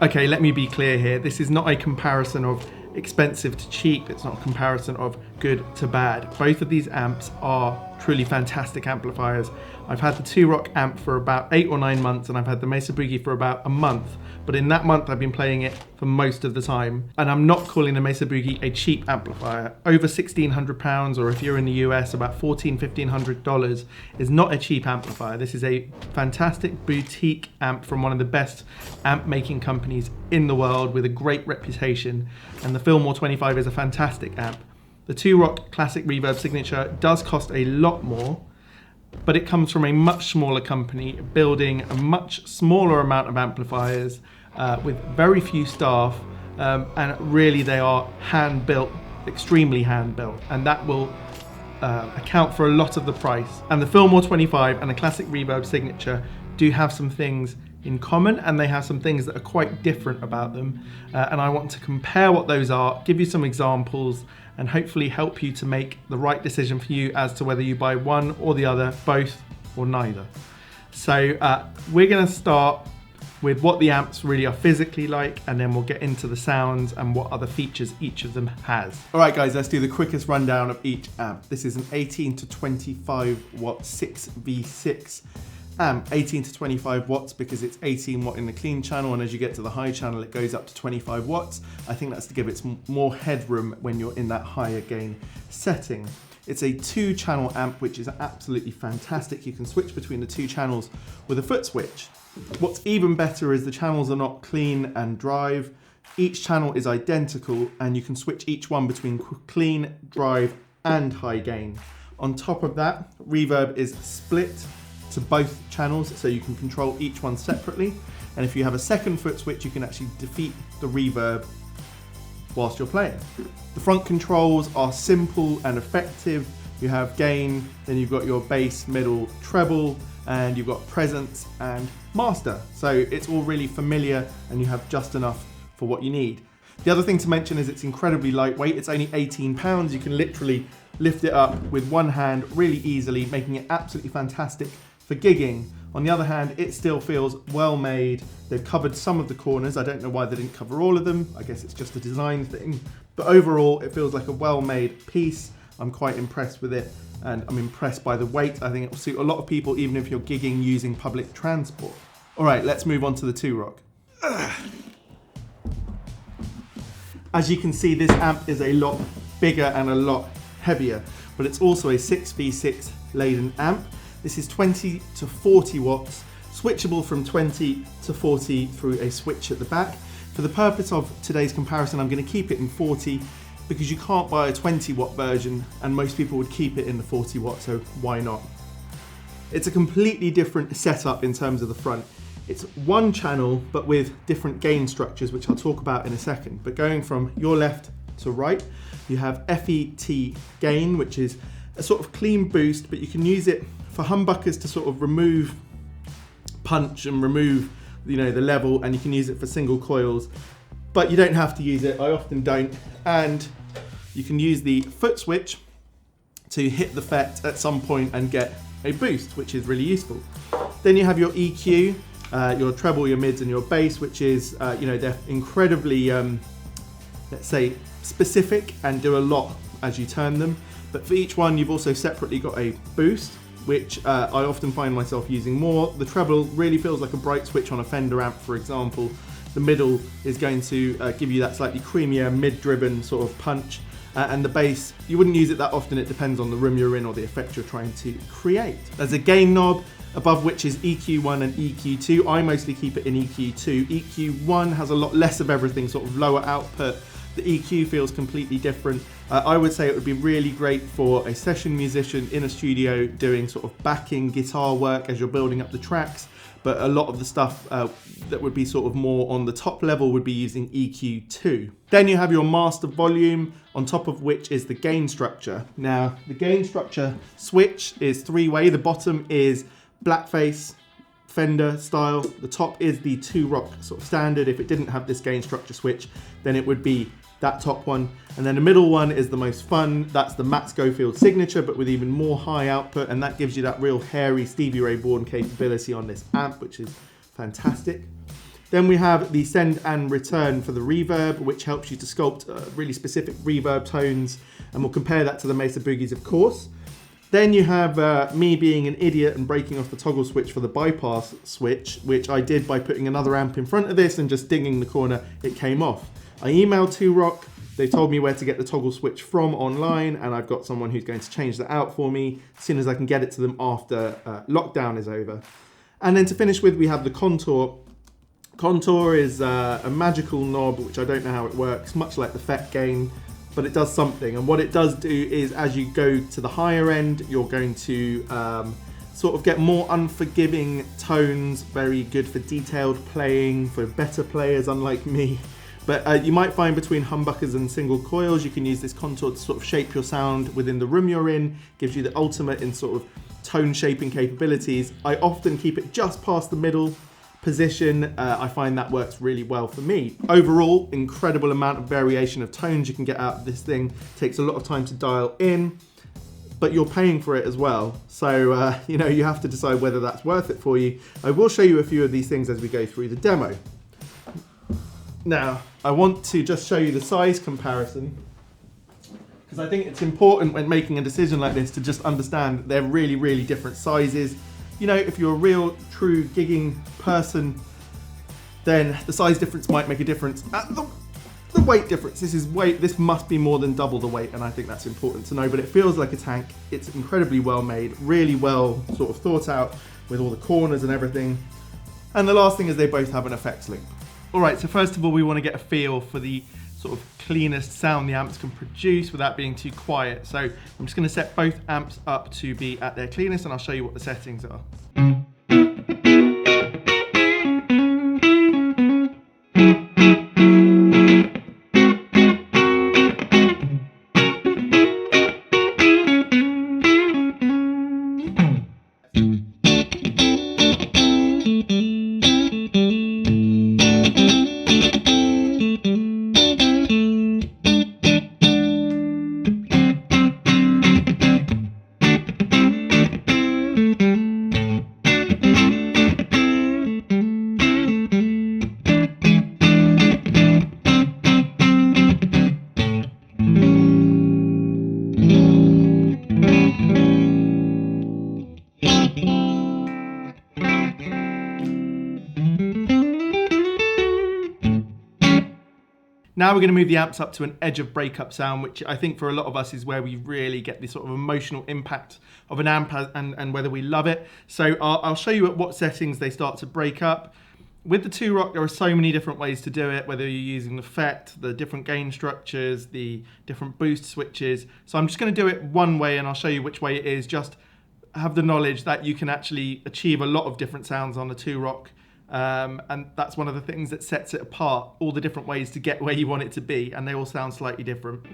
Okay, let me be clear here. This is not a comparison of expensive to cheap. It's not a comparison of good to bad. Both of these amps are truly fantastic amplifiers. I've had the 2-Rock amp for about 8 or 9 months, and I've had the Mesa Boogie for about a month. But in that month, I've been playing it for most of the time. And I'm not calling the Mesa Boogie a cheap amplifier. Over £1,600, or if you're in the US, about $1,400, $1,500 is not a cheap amplifier. This is a fantastic boutique amp from one of the best amp making companies in the world with a great reputation. And the Fillmore 25 is a fantastic amp. The 2-Rock Classic Reverb Signature does cost a lot more, but it comes from a much smaller company building a much smaller amount of amplifiers with very few staff, and really they are hand built, extremely hand built, and that will account for a lot of the price. And the Fillmore 25 and the Classic Reverb Signature do have some things in common, and they have some things that are quite different about them, and I want to compare what those are, give you some examples, and hopefully help you to make the right decision for you as to whether you buy one or the other, both or neither. So we're going to start with what the amps really are physically like, and then we'll get into the sounds and what other features each of them has. All right guys, let's do the quickest rundown of each amp. This is an 18 to 25 watt 6v6 amp. 18 to 25 watts because it's 18 watt in the clean channel, and as you get to the high channel it goes up to 25 watts. I think that's to give it more headroom when you're in that higher gain setting. It's a 2-channel amp, which is absolutely fantastic. You can switch between the 2 channels with a foot switch. What's even better is the channels are not clean and drive. Each channel is identical, and you can switch each one between clean, drive and high gain. On top of that, reverb is split to both channels, so you can control each one separately, and if you have a second foot switch you can actually defeat the reverb whilst you're playing. The front controls are simple and effective. You have gain, then you've got your bass, middle, treble, and you've got presence and master, so it's all really familiar and you have just enough for what you need. The other thing to mention is it's incredibly lightweight. It's only 18 pounds. You can literally lift it up with one hand really easily, making it absolutely fantastic for gigging. On the other hand, it still feels well made. They've covered some of the corners. I don't know why they didn't cover all of them. I guess it's just a design thing. But overall, it feels like a well-made piece. I'm quite impressed with it, and I'm impressed by the weight. I think it will suit a lot of people, even if you're gigging using public transport. All right, let's move on to the 2-Rock. As you can see, this amp is a lot bigger and a lot heavier, but it's also a 6v6 Leyden amp. This is 20 to 40 watts, switchable from 20 to 40 through a switch at the back. For the purpose of today's comparison, I'm going to keep it in 40 because you can't buy a 20 watt version, and most people would keep it in the 40 watt, so why not? It's a completely different setup in terms of the front. It's one channel, but with different gain structures, which I'll talk about in a second. But going from your left to right, you have FET gain, which is a sort of clean boost, but you can use it for humbuckers to sort of remove punch and remove, the level, and you can use it for single coils, but you don't have to use it. I often don't. And you can use the foot switch to hit the FET at some point and get a boost, which is really useful. Then you have your EQ, your treble, your mids, and your bass, which is, they're incredibly, let's say, specific and do a lot as you turn them. But for each one, you've also separately got a boost, which I often find myself using more. The treble really feels like a bright switch on a Fender amp, for example. The middle is going to give you that slightly creamier, mid-driven sort of punch. And the bass, you wouldn't use it that often. It depends on the room you're in or the effect you're trying to create. There's a gain knob above which is EQ1 and EQ2. I mostly keep it in EQ2. EQ1 has a lot less of everything, sort of lower output. The EQ feels completely different. I would say it would be really great for a session musician in a studio doing sort of backing guitar work as you're building up the tracks. But a lot of the stuff that would be sort of more on the top level would be using EQ2. Then you have your master volume, on top of which is the gain structure. Now, the gain structure switch is 3-way. The bottom is blackface, Fender style. The top is the 2-Rock sort of standard. If it didn't have this gain structure switch, then it would be that top one. And then the middle one is the most fun. That's the Matt Schofield signature, but with even more high output, and that gives you that real hairy Stevie Ray Vaughan capability on this amp, which is fantastic. Then we have the send and return for the reverb, which helps you to sculpt really specific reverb tones, and we'll compare that to the Mesa Boogies, of course. Then you have me being an idiot and breaking off the toggle switch for the bypass switch, which I did by putting another amp in front of this and just dinging the corner, it came off. I emailed 2Rock, they told me where to get the toggle switch from online, and I've got someone who's going to change that out for me as soon as I can get it to them after lockdown is over. And then to finish with, we have the contour. Contour is a magical knob, which I don't know how it works, much like the FET gain, but it does something. And what it does do is, as you go to the higher end, you're going to sort of get more unforgiving tones, very good for detailed playing, for better players unlike me. But you might find between humbuckers and single coils, you can use this contour to sort of shape your sound within the room you're in, gives you the ultimate in sort of tone shaping capabilities. I often keep it just past the middle position. I find that works really well for me. Overall, incredible amount of variation of tones you can get out of this thing. Takes a lot of time to dial in, but you're paying for it as well. So, you know, you have to decide whether that's worth it for you. I will show you a few of these things as we go through the demo. Now, I want to just show you the size comparison, because I think it's important when making a decision like this to just understand they're really, really different sizes. You know, if you're a real, true gigging person, then the size difference might make a difference. The weight difference, this must be more than double the weight, and I think that's important to know, but it feels like a tank. It's incredibly well made, really well sort of thought out with all the corners and everything. And the last thing is they both have an effects loop. All right, so first of all, we want to get a feel for the sort of cleanest sound the amps can produce without being too quiet. So I'm just going to set both amps up to be at their cleanest, and I'll show you what the settings are. Now we're going to move the amps up to an edge of breakup sound, which I think for a lot of us is where we really get this sort of emotional impact of an amp and whether we love it. So I'll show you at what settings they start to break up. With the 2Rock, there are so many different ways to do it, whether you're using the FET, the different gain structures, the different boost switches. So I'm just going to do it one way, and I'll show you which way it is. Just have the knowledge that you can actually achieve a lot of different sounds on the 2Rock. And that's one of the things that sets it apart, all the different ways to get where you want it to be, and they all sound slightly different.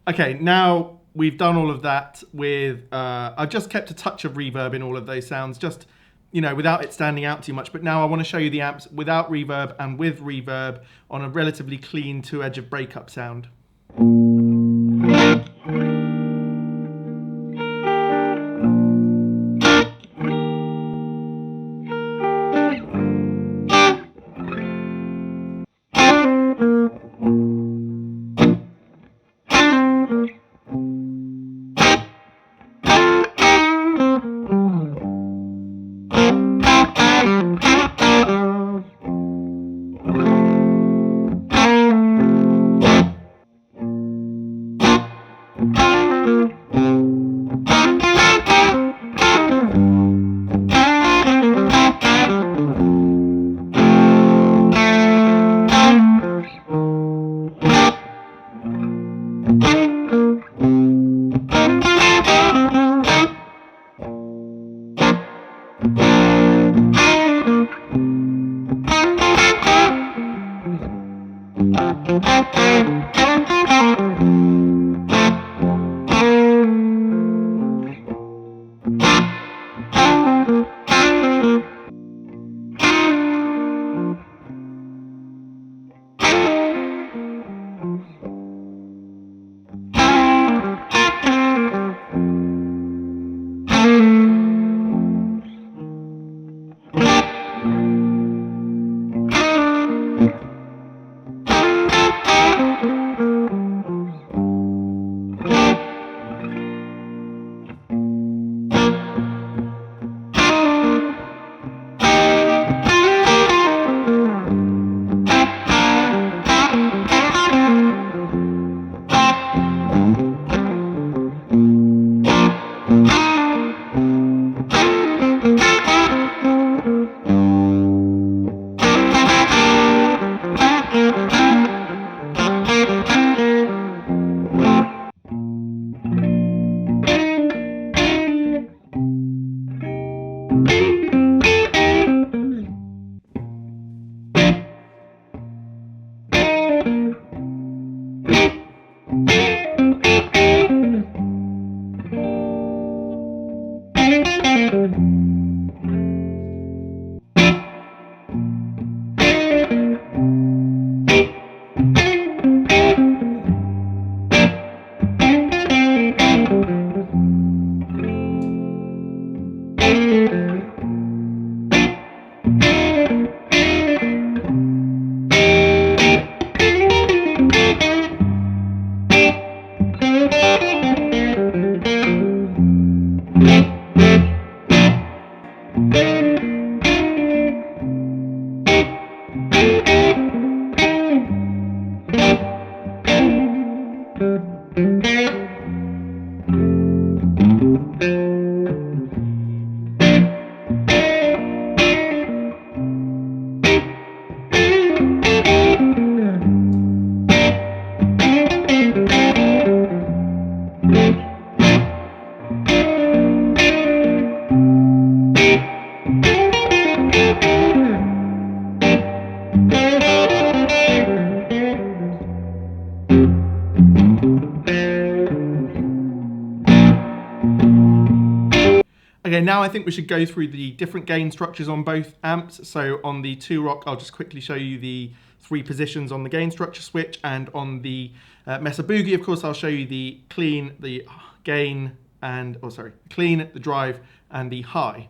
Okay, now we've done all of that with, I've just kept a touch of reverb in all of those sounds, just, you know, without it standing out too much. But now I want to show you the amps without reverb and with reverb on a relatively clean 2-edge of breakup sound. Okay, now I think we should go through the different gain structures on both amps. So on the 2-Rock, I'll just quickly show you the 3 positions on the gain structure switch, and on the Mesa Boogie, of course, I'll show you the clean, the gain, and, clean, the drive, and the high.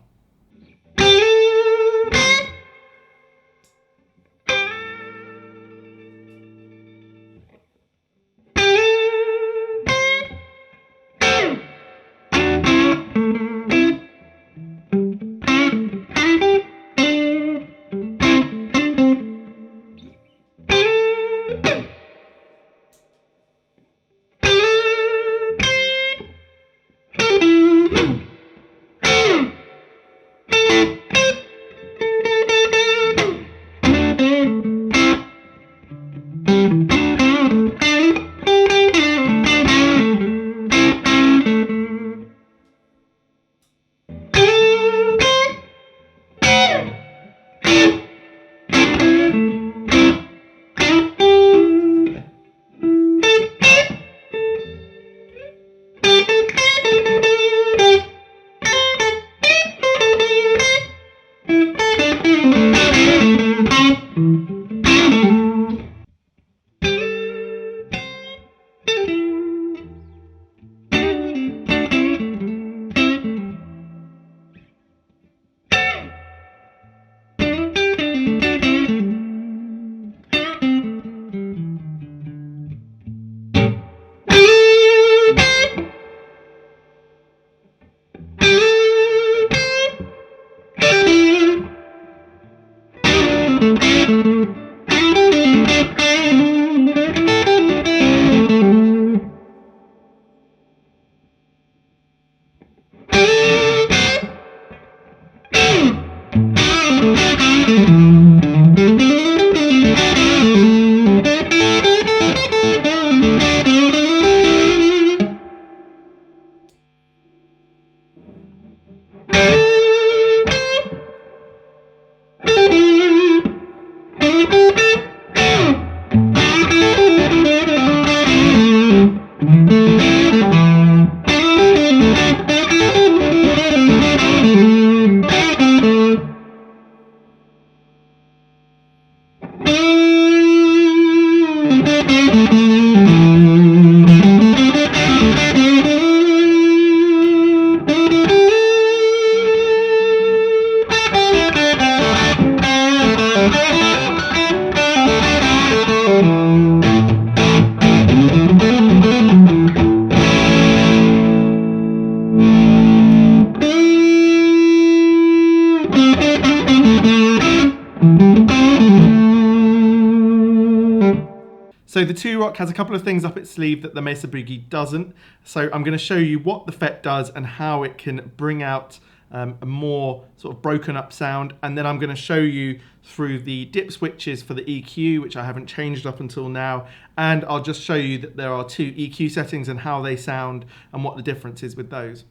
So the 2-Rock has a couple of things up its sleeve that the Mesa Boogie doesn't. So I'm going to show you what the FET does and how it can bring out a more sort of broken up sound. And then I'm going to show you through the dip switches for the EQ, which I haven't changed up until now. And I'll just show you that there are 2 EQ settings and how they sound and what the difference is with those.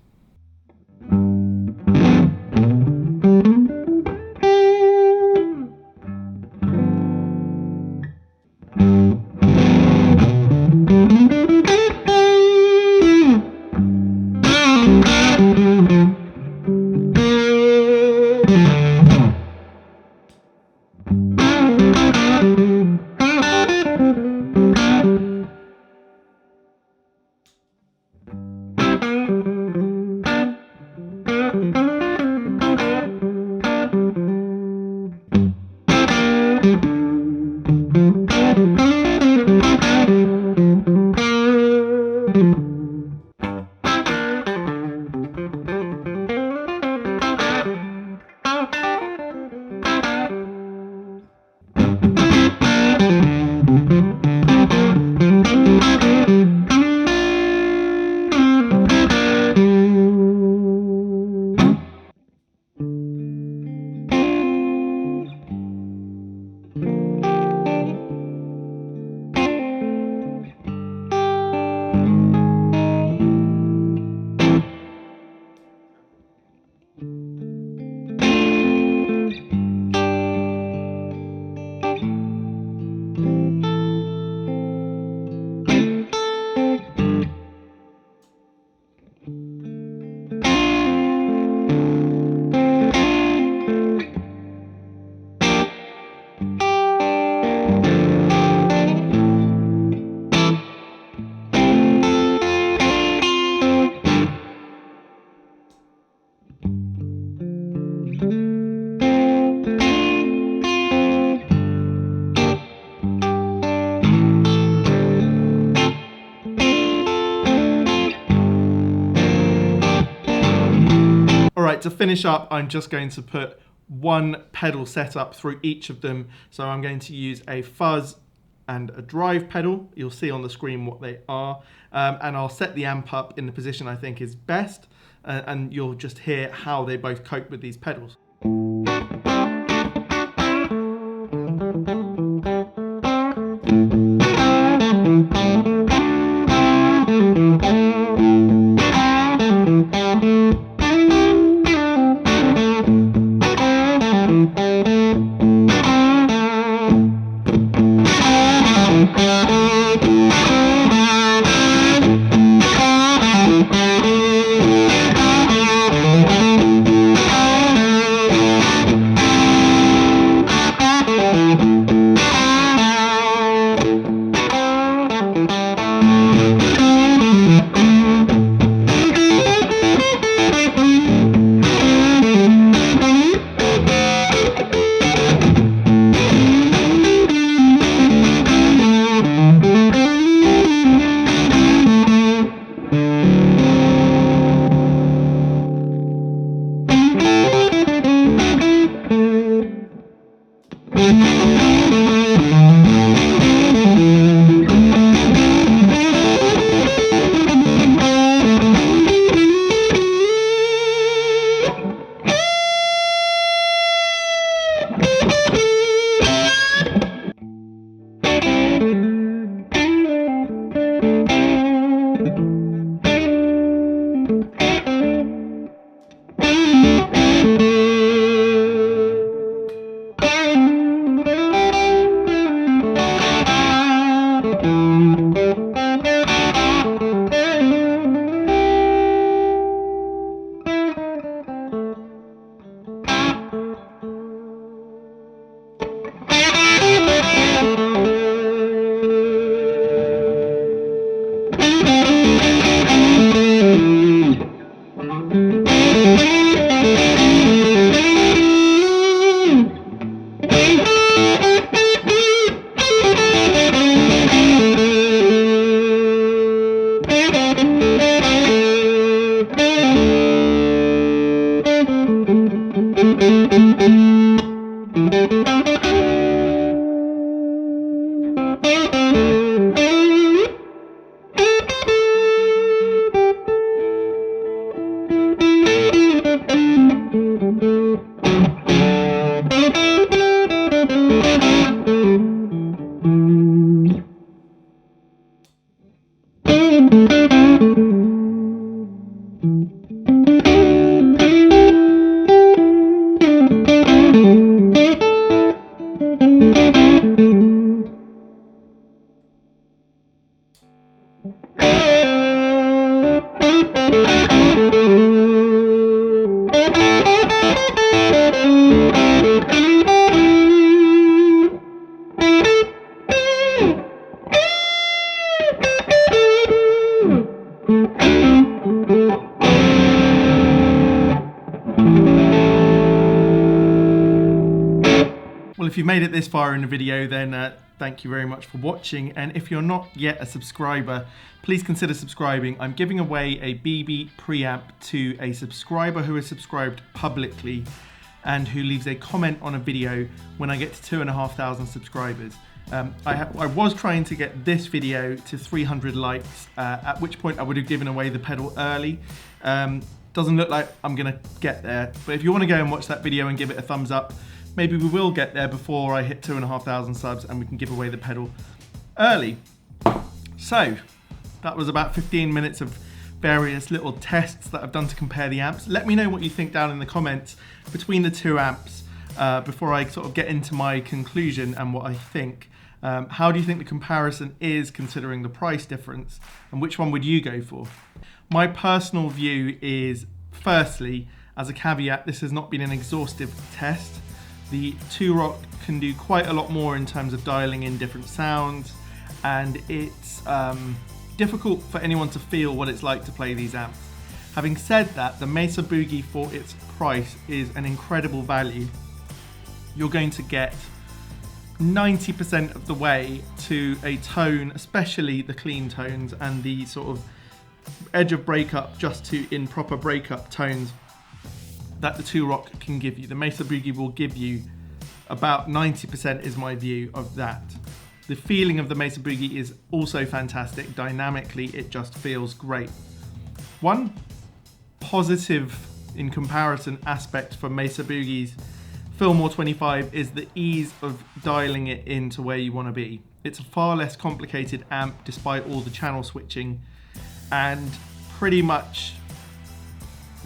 Alright, to finish up, I'm just going to put one pedal setup through each of them. So I'm going to use a fuzz and a drive pedal. You'll see on the screen what they are. And I'll set the amp up in the position I think is best. And you'll just hear how they both cope with these pedals. Well, if you've made it this far in the video, then thank you very much for watching. And if you're not yet a subscriber, please consider subscribing. I'm giving away a BB preamp to a subscriber who is subscribed publicly and who leaves a comment on a video when I get to 2,500 subscribers. I was trying to get this video to 300 likes, at which point I would have given away the pedal early. Doesn't look like I'm gonna get there, but if you want to go and watch that video and give it a thumbs up, maybe we will get there before I hit 2,500 subs and we can give away the pedal early. So that was about 15 minutes of various little tests that I've done to compare the amps. Let me know what you think down in the comments between the two amps before I sort of get into my conclusion and what I think. How do you think the comparison is considering the price difference, and which one would you go for? My personal view is, firstly, as a caveat, this has not been an exhaustive test. The 2-Rock can do quite a lot more in terms of dialing in different sounds, and it's difficult for anyone to feel what it's like to play these amps. Having said that, the Mesa Boogie for its price is an incredible value. You're going to get 90% of the way to a tone, especially the clean tones and the sort of edge of breakup just to in proper breakup tones that the 2-Rock can give you. The Mesa Boogie will give you about 90% is my view of that. The feeling of the Mesa Boogie is also fantastic. Dynamically, it just feels great. One positive in comparison aspect for Mesa Boogie's Fillmore 25 is the ease of dialing it into where you want to be. It's a far less complicated amp despite all the channel switching, and pretty much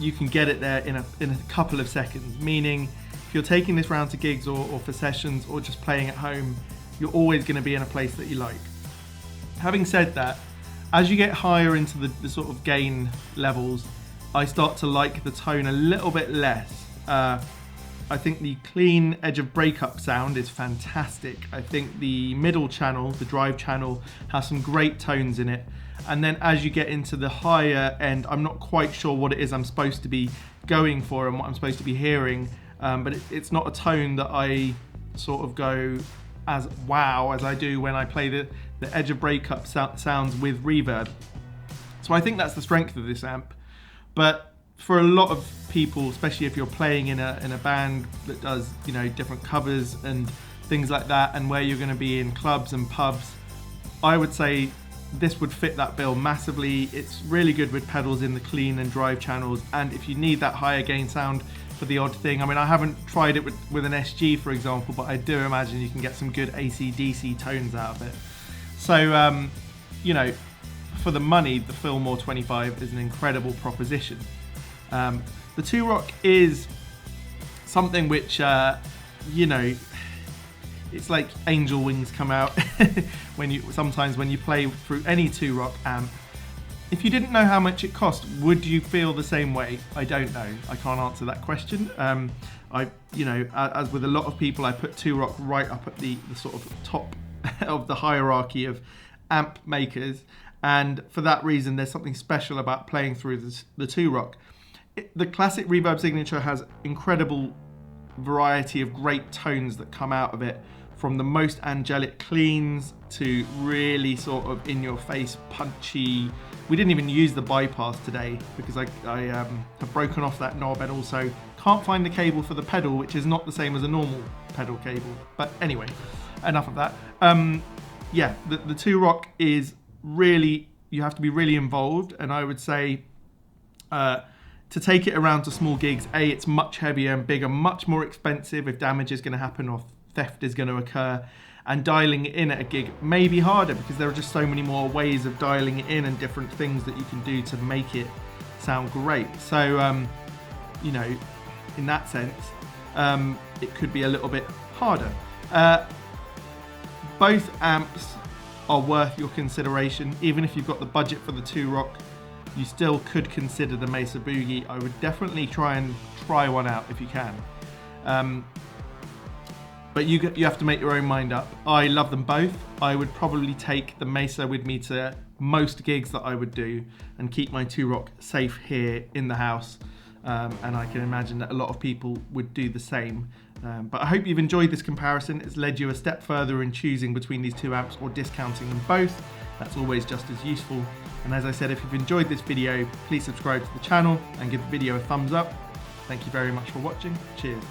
you can get it there in a couple of seconds, meaning if you're taking this round to gigs or for sessions or just playing at home, you're always going to be in a place that you like. Having said that, as you get higher into the sort of gain levels, I start to like the tone a little bit less. I think the clean edge of breakup sound is fantastic. I think the middle channel, the drive channel, has some great tones in it. And then as you get into the higher end, I'm not quite sure what it is I'm supposed to be going for and what I'm supposed to be hearing, but it's not a tone that I sort of go as wow as I do when I play the edge of breakup sounds with reverb. So I think that's the strength of this amp. But for a lot of people, especially if you're playing in a band that does, you know, different covers and things like that, and where you're going to be in clubs and pubs, I would say this would fit that bill massively. It's really good with pedals in the clean and drive channels, and if you need that higher gain sound for the odd thing, I mean, I haven't tried it with an SG, for example, but I do imagine you can get some good AC/DC tones out of it. So, you know, for the money, the Fillmore 25 is an incredible proposition. The 2-Rock is something which, you know, it's like angel wings come out sometimes when you play through any 2-Rock amp. If you didn't know how much it cost, would you feel the same way? I don't know. I can't answer that question. You know, as with a lot of people, I put 2-Rock right up at the sort of top of the hierarchy of amp makers, and for that reason, there's something special about playing through the 2-Rock. The classic Reverb Signature has incredible variety of great tones that come out of it, from the most angelic cleans to really sort of in-your-face punchy. We didn't even use the bypass today because I have broken off that knob, and also can't find the cable for the pedal, which is not the same as a normal pedal cable. But anyway, enough of that. Yeah, the 2-Rock is really, you have to be really involved, and I would say to take it around to small gigs, it's much heavier and bigger, much more expensive if damage is going to happen or theft is going to occur, and dialing it in at a gig may be harder because there are just so many more ways of dialing it in and different things that you can do to make it sound great. So, you know, in that sense, it could be a little bit harder. Both amps are worth your consideration. Even if you've got the budget for the 2-Rock, you still could consider the Mesa Boogie. I would definitely try one out if you can. But you have to make your own mind up. I love them both. I would probably take the Mesa with me to most gigs that I would do and keep my 2-Rock safe here in the house. And I can imagine that a lot of people would do the same. But I hope you've enjoyed this comparison. It's led you a step further in choosing between these two amps or discounting them both. That's always just as useful. And as I said, if you've enjoyed this video, please subscribe to the channel and give the video a thumbs up. Thank you very much for watching. Cheers.